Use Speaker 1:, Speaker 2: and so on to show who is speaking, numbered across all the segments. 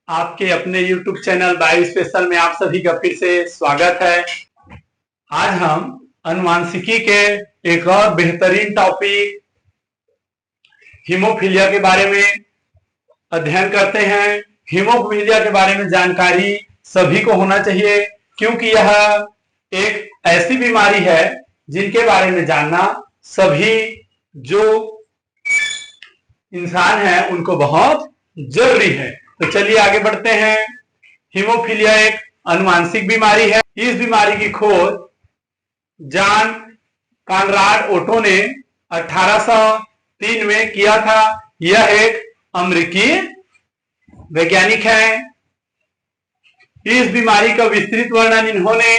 Speaker 1: आपके अपने YouTube channel bio special में आप सभी का फिर से स्वागत है। आज हम अनुवांशिकी के एक और बेहतरीन टॉपिक हीमोफीलिया के बारे में अध्ययन करते हैं। हीमोफीलिया के बारे में जानकारी सभी को होना चाहिए, क्योंकि यह एक ऐसी बीमारी है जिनके बारे में जानना सभी जो इंसान हैं उनको बहुत जरूरी है। तो चलिए आगे बढ़ते हैं। हीमोफीलिया एक अनुवांशिक बीमारी है। इस बीमारी की खोज जॉन कॉनराड ओटो ने 1803 में किया था। यह एक अमेरिकी वैज्ञानिक है। इस बीमारी का विस्तृत वर्णन इन्होंने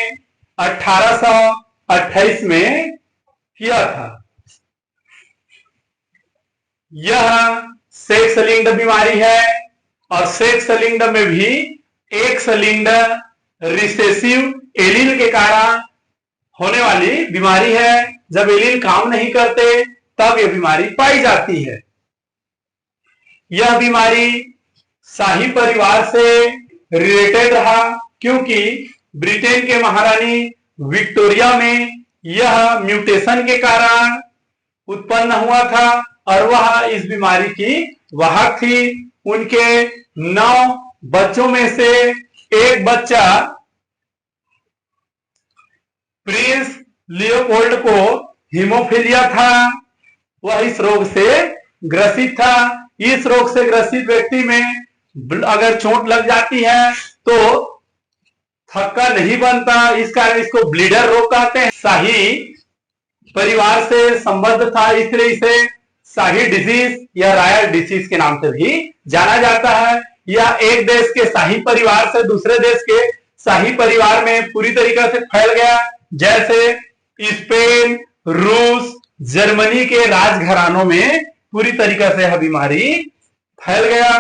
Speaker 1: 1828 में किया था। यह सेक्स लिंक्ड बीमारी है और सेक्स लिंक्ड में भी एक्स लिंक्ड रिसेसिव एलील के कारण होने वाली बीमारी है। जब एलील काम नहीं करते तब यह बीमारी पाई जाती है। यह बीमारी शाही परिवार से रिलेटेड रहा, क्योंकि ब्रिटेन के महारानी विक्टोरिया में यह म्यूटेशन के कारण उत्पन्न हुआ था और वह इस बीमारी की वाहक थी। उनके 9 बच्चों में से एक बच्चा प्रिंस लियोपोल्ड को हीमोफीलिया था। वह इस रोग से ग्रसित था। इस रोग से ग्रसित व्यक्ति में अगर चोट लग जाती है तो थक्का नहीं बनता, इस कारण इसको ब्लीडर रोग कहते हैं। शाही परिवार से संबद्ध था, इसलिए इसे शाही डिजीज या रॉयल डिजीज के नाम से भी जाना जाता है। यह एक देश के शाही परिवार से दूसरे देश के शाही परिवार में पूरी तरीके से फैल गया, जैसे स्पेन, रूस, जर्मनी के राजघरानों में पूरी तरीके से यह बीमारी फैल गया।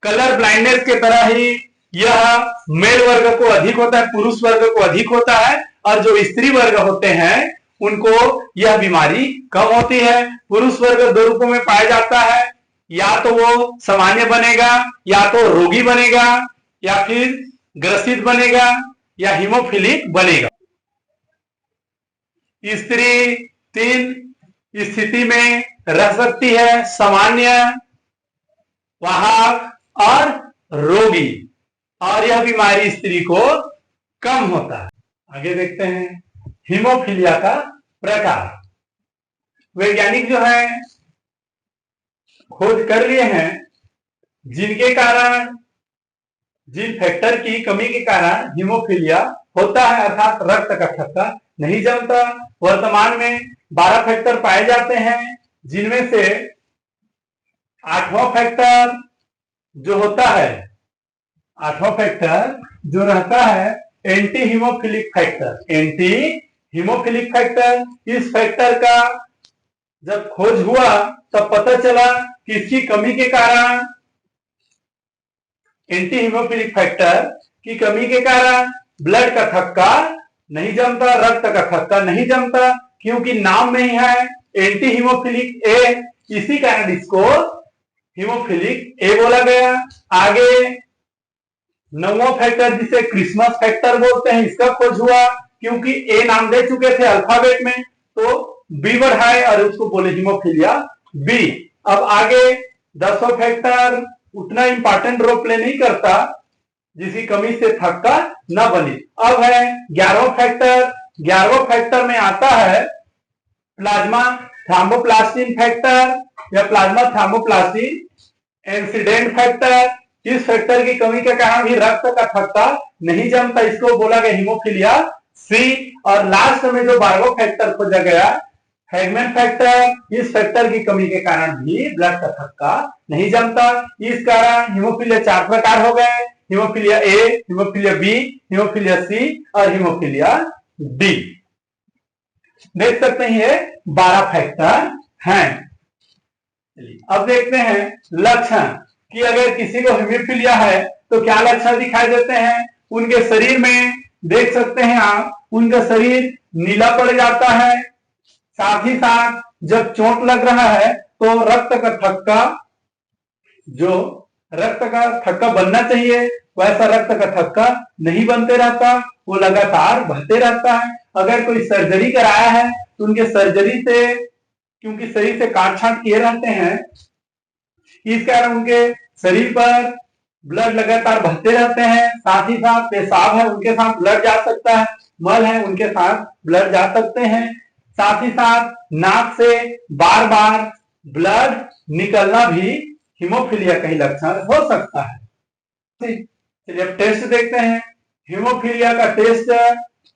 Speaker 1: कलर ब्लाइंडनेस के तरह ही यह मेल वर्ग को अधिक होता है, पुरुष वर्ग को अधिक होता है, और जो स्त्री वर्ग होते हैं उनको यह बीमारी कम होती है। पुरुष वर्ग 2 रूपों में पाया जाता है, या तो वो सामान्य बनेगा, या तो रोगी बनेगा, या फिर ग्रसित बनेगा, या हीमोफिलिक बनेगा। स्त्री 3 स्थिति में रह सकती है: सामान्य, वाहक और रोगी, और यह बीमारी स्त्री को कम होता है। आगे देखते हैं हीमोफीलिया का प्रकार। वैज्ञानिक जो है खोज कर लिए हैं जिनके कारण, जिन फैक्टर की कमी के कारण हीमोफीलिया होता है, अर्थात रक्त का थक्का नहीं जमता। वर्तमान में 12 फैक्टर पाए जाते हैं, जिनमें से 8वां फैक्टर जो होता है, 8वां फैक्टर जो रहता है anti haemophilic factor. Anti haemophilic factor, इस फैक्टर का जब खोज हुआ तब पता चला कि इसकी कमी के कारण, एंटी हीमोफिलिक फैक्टर की कमी के कारण ब्लड का थक्का नहीं जमता, रक्त का थक्का नहीं जमता, क्योंकि नाम में ही है एंटी हीमोफिलिक ए, इसी कारण इसको हीमोफिलिक ए बोला गया। आगे 9वां फैक्टर जिसे क्रिसमस फैक्टर बोलते हैं, इसका खोज हुआ, क्योंकि ए नाम दे चुके थे अल्फाबेट में, तो बी बढ़ाए और उसको बोले हीमोफीलिया बी। अब आगे 10वां फैक्टर उतना इंपॉर्टेंट रोल प्ले नहीं करता, जिसकी कमी से थक्का न बने। अब है 11वां फैक्टर। 11वां फैक्टर में आता है प्लाज्मा थ्रोम्बोप्लास्टिन फैक्टर या प्लाज्मा थ्रोम्बोप्लास्टिन इंसिडेंट फैक्टर। इस फैक्टर की कमी के कारण भी रक्त का थक्का नहीं जमता, इसको बोला गया हीमोफीलिया सी। और लास्ट में जो 12वां फैक्टर खोजा गया हैगमैन फैक्टर, इस फैक्टर की कमी के कारण भी ब्लड का थक्का नहीं जमता। इस कारण हीमोफीलिया 4 प्रकार हो गए: haemophilia A, haemophilia B, haemophilia C और हीमोफीलिया डी। देख सकते हैं ये 12 फैक्टर हैं। अब देखते हैं लक्षण कि अगर किसी को हीमोफीलिया है तो क्या लक्षण दिखाई देते हैं। उनके शरीर में देख सकते हैं आप, उनका शरीर नीला पड़ जाता है। साथ ही साथ जब चोट लग रहा है तो रक्त का थक्का जो रक्त का थक्का बनना चाहिए वैसा रक्त का थक्का नहीं बनते रहता, वो लगातार बहते रहता है। अगर कोई सर्जरी कराया है तो उनके सर्जरी से, क्योंकि शरीर से काट छांट किए रहते हैं, इस कारण उनके शरीर पर ब्लड लगातार बहते रहते हैं। साथ ही साथ पेशाब है उनके साथ ब्लड जा सकता है, मल है उनके साथ ब्लड जा सकते हैं। साथ ही साथ नाक से बार बार ब्लड निकलना भी हीमोफीलिया का ही लक्षण हो सकता है। चलिए अब टेस्ट देखते हैं। हीमोफीलिया का टेस्ट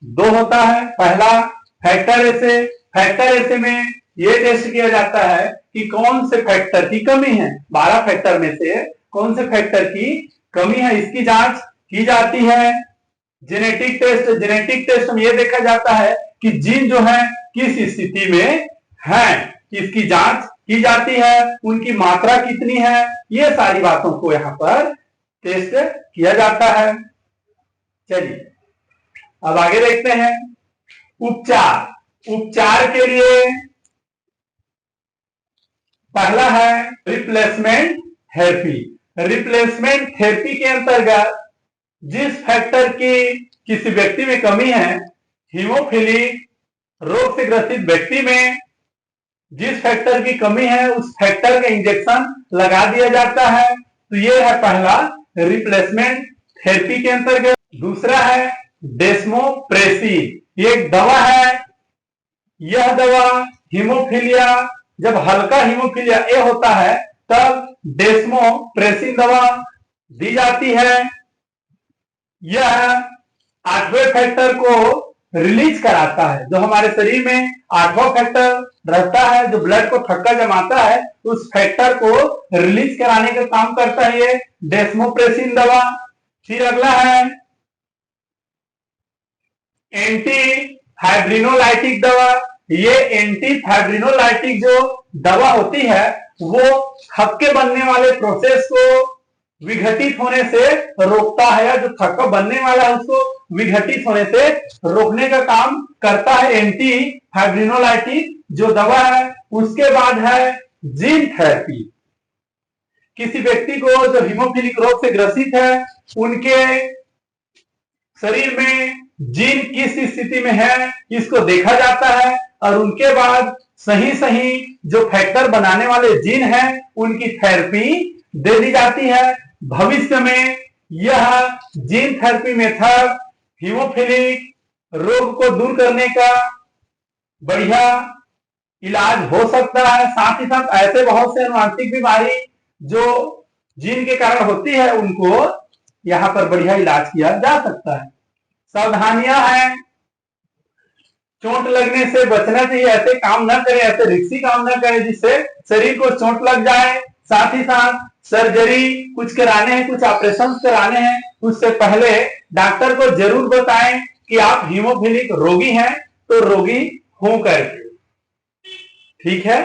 Speaker 1: दो होता है। पहला फैक्टर एसे। फैक्टर एसे में ये टेस्ट किया जाता है कि कौन से फैक्टर की कमी है। 12 फैक्टर में से कौन से फैक्टर की कमी है, इसकी जांच की जाती है। Genetic test. जेनेटिक टेस्ट में यह देखा जाता है कि जीन जो है किस स्थिति में है, इसकी जांच की जाती है। उनकी मात्रा कितनी है, ये सारी बातों को यहां पर टेस्ट किया जाता है। चलिए अब आगे देखते हैं। उपचार। उपचार के लिए पहला है रिप्लेसमेंट थेरेपी। रिप्लेसमेंट थेरेपी के अंतर्गत जिस फैक्टर की किसी व्यक्ति में कमी है, हीमोफिलिक रोग से ग्रसित व्यक्ति में जिस फैक्टर की कमी है उस फैक्टर का इंजेक्शन लगा दिया जाता है। तो ये है पहला रिप्लेसमेंट थेरेपी के अंतर्गत। दूसरा है डेस्मोप्रेसिन। ये एक दवा है। यह दवा हीमोफीलिया, जब हल्का हीमोफीलिया ए होता है तब डेस्मोप्रेसिन दवा दी जाती है। यह 8वें फैक्टर को रिलीज कराता है। जो हमारे शरीर में 8वां फैक्टर रहता है, जो ब्लड को थक्का जमाता है, उस फैक्टर को रिलीज कराने का काम करता है ये डेस्मोप्रेसिन दवा। फिर अगला है एंटी फाइब्रिनोलाइटिक दवा। ये एंटी फाइब्रिनोलाइटिक जो दवा होती है वो थक्के बनने वाले प्रोसेस को विघटित होने से रोकता है, या जो थक्का बनने वाला है उसको विघटित होने से रोकने का काम करता है एंटी फाइब्रिनोलाइटिक जो दवा है। उसके बाद है जीन थेरेपी। किसी व्यक्ति को जो हीमोफिलिक रोग से ग्रसित है उनके शरीर में जीन किस स्थिति में है इसको देखा जाता है, और उनके बाद सही सही जो फैक्टर बनाने वाले जीन हैं उनकी थेरेपी दे दी जाती है। भविष्य में यह जीन थेरेपी मेथड हीमोफिलिक रोग को दूर करने का बढ़िया इलाज हो सकता है। साथ ही साथ ऐसे बहुत से अनुवांशिक बीमारी जो जीन के कारण होती है उनको यहां पर बढ़िया इलाज किया जा सकता है। सावधानियां हैं, चोट लगने से बचना चाहिए। ऐसे काम ना करें, ऐसे रिस्की काम ना करें जिससे शरीर को चोट लग जाए। साथ ही साथ सर्जरी कुछ कराने हैं, कुछ ऑपरेशन कराने हैं, उससे पहले डॉक्टर को जरूर बताएं कि आप हीमोफिलिक रोगी हैं तो रोगी हो करके। ठीक है।